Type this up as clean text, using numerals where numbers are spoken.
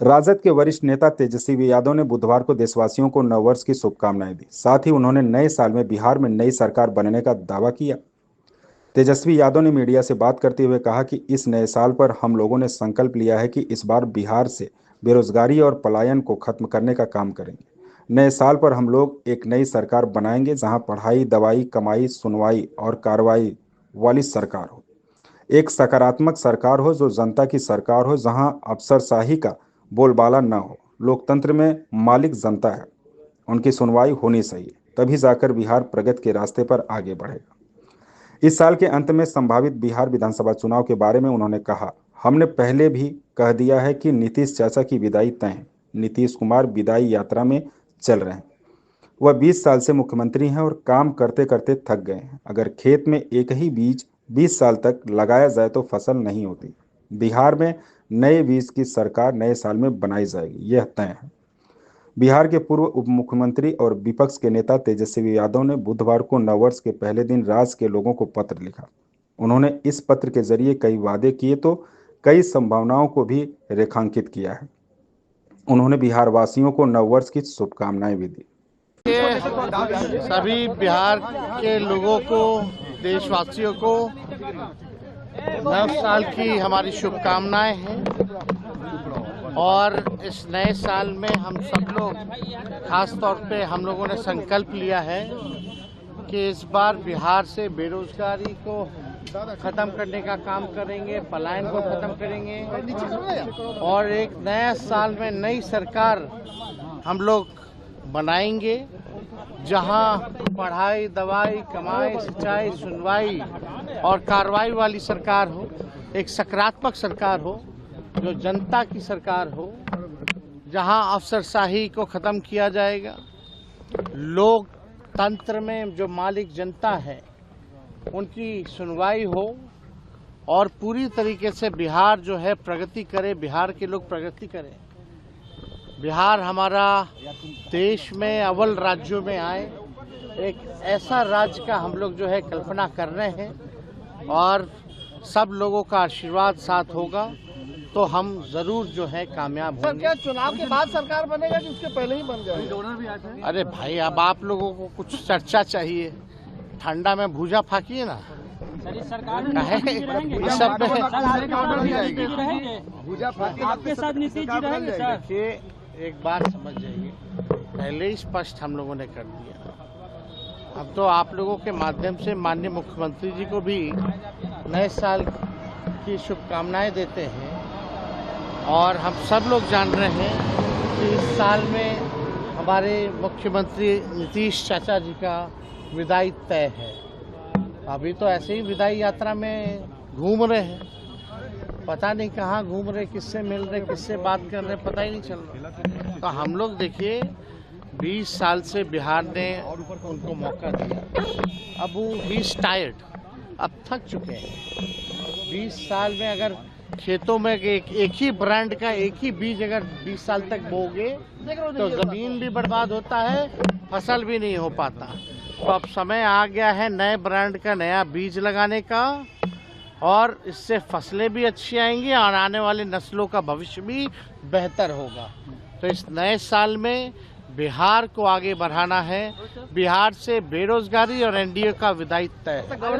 राजद के वरिष्ठ नेता तेजस्वी यादव ने बुधवार को देशवासियों को नववर्ष की शुभकामनाएं दी। साथ ही उन्होंने नए साल में बिहार में नई सरकार बनने का दावा किया। तेजस्वी यादव ने मीडिया से बात करते हुए कहा कि इस नए साल पर हम लोगों ने संकल्प लिया है कि इस बार बिहार से बेरोजगारी और पलायन को खत्म करने का काम करेंगे। नए साल पर हम लोग एक नई सरकार बनाएंगे जहां पढ़ाई, दवाई, कमाई, सुनवाई और कार्रवाई वाली सरकार हो। एक सकारात्मक सरकार हो, जो जनता की सरकार हो, जहां अफसरशाही का बोलबाला न हो। लोकतंत्र में मालिक जनता है, उनकी सुनवाई होनी चाहिए, तभी जाकर बिहार प्रगति के रास्ते पर आगे बढ़ेगा। इस साल के अंत में संभावित बिहार विधानसभा चुनाव के बारे में उन्होंने कहा, हमने पहले भी कह दिया है कि नीतीश चाचा की विदाई तय है। नीतीश कुमार विदाई यात्रा में चल रहे हैं। वह 20 साल से मुख्यमंत्री हैं और काम करते करते थक गए हैं। अगर खेत में एक ही बीज 20 साल तक लगाया जाए तो फसल नहीं होती। बिहार में नए बीज की सरकार नए साल में बनाई जाएगी, यह तय है। बिहार के पूर्व उप मुख्यमंत्री और विपक्ष के नेता तेजस्वी यादव ने बुधवार को नववर्ष के पहले दिन राज्य के लोगों को पत्र लिखा। उन्होंने इस पत्र के जरिए कई वादे किए तो कई संभावनाओं को भी रेखांकित किया है। उन्होंने बिहार वासियों को नववर्ष की शुभकामनाएं भी दी। सभी बिहार के लोगों को, देशवासियों को नव साल की हमारी शुभकामनाएं हैं। और इस नए साल में हम सब लोग, खास तौर पे हम लोगों ने संकल्प लिया है कि इस बार बिहार से बेरोजगारी को खत्म करने का काम करेंगे, पलायन को खत्म करेंगे और एक नया साल में नई सरकार हम लोग बनाएंगे जहां पढ़ाई, दवाई, कमाई, सिंचाई, सुनवाई और कार्रवाई वाली सरकार हो। एक सकारात्मक सरकार हो, जो जनता की सरकार हो, जहां अफसरशाही को ख़त्म किया जाएगा। लोकतंत्र में जो मालिक जनता है उनकी सुनवाई हो और पूरी तरीके से बिहार जो है प्रगति करे, बिहार के लोग प्रगति करें। बिहार हमारा देश में अव्वल राज्यों में आए, एक ऐसा राज्य का हम लोग जो है कल्पना कर रहे हैं और सब लोगों का आशीर्वाद साथ होगा तो हम जरूर जो है कामयाब होंगे। सर, क्या चुनाव के बाद सरकार बनेगा कि उसके पहले ही बन जाएगा? अरे भाई, अब आप लोगों को कुछ चर्चा चाहिए, ठंडा में भूजा फाकिए ना। आपके साथ नीतीश जी रहेंगे सर? देखिए, एक बात समझ जाइए, पहले ही स्पष्ट हम लोगों ने कर दिया। अब तो आप लोगों के माध्यम से माननीय मुख्यमंत्री जी को भी नए साल की शुभकामनाएं देते हैं और हम सब लोग जान रहे हैं कि इस साल में हमारे मुख्यमंत्री नीतीश चाचा जी का विदाई तय है। अभी तो ऐसे ही विदाई यात्रा में घूम रहे हैं, पता नहीं कहाँ घूम रहे, किससे मिल रहे, किससे बात कर रहे, पता ही नहीं चल रहा। तो हम लोग देखिए, 20 साल से बिहार ने उनको मौका दिया। अब वो ही टायर्ड, अब थक चुके हैं। 20 साल में अगर खेतों में एक ही ब्रांड का एक ही बीज अगर 20 साल तक बोगे तो ज़मीन भी बर्बाद होता है, फसल भी नहीं हो पाता। तो अब समय आ गया है नए ब्रांड का नया बीज लगाने का और इससे फसलें भी अच्छी आएंगी और आने वाली नस्लों का भविष्य भी बेहतर होगा। तो इस नए साल में बिहार को आगे बढ़ाना है। बिहार से बेरोजगारी और एनडीए का विदाई तय है।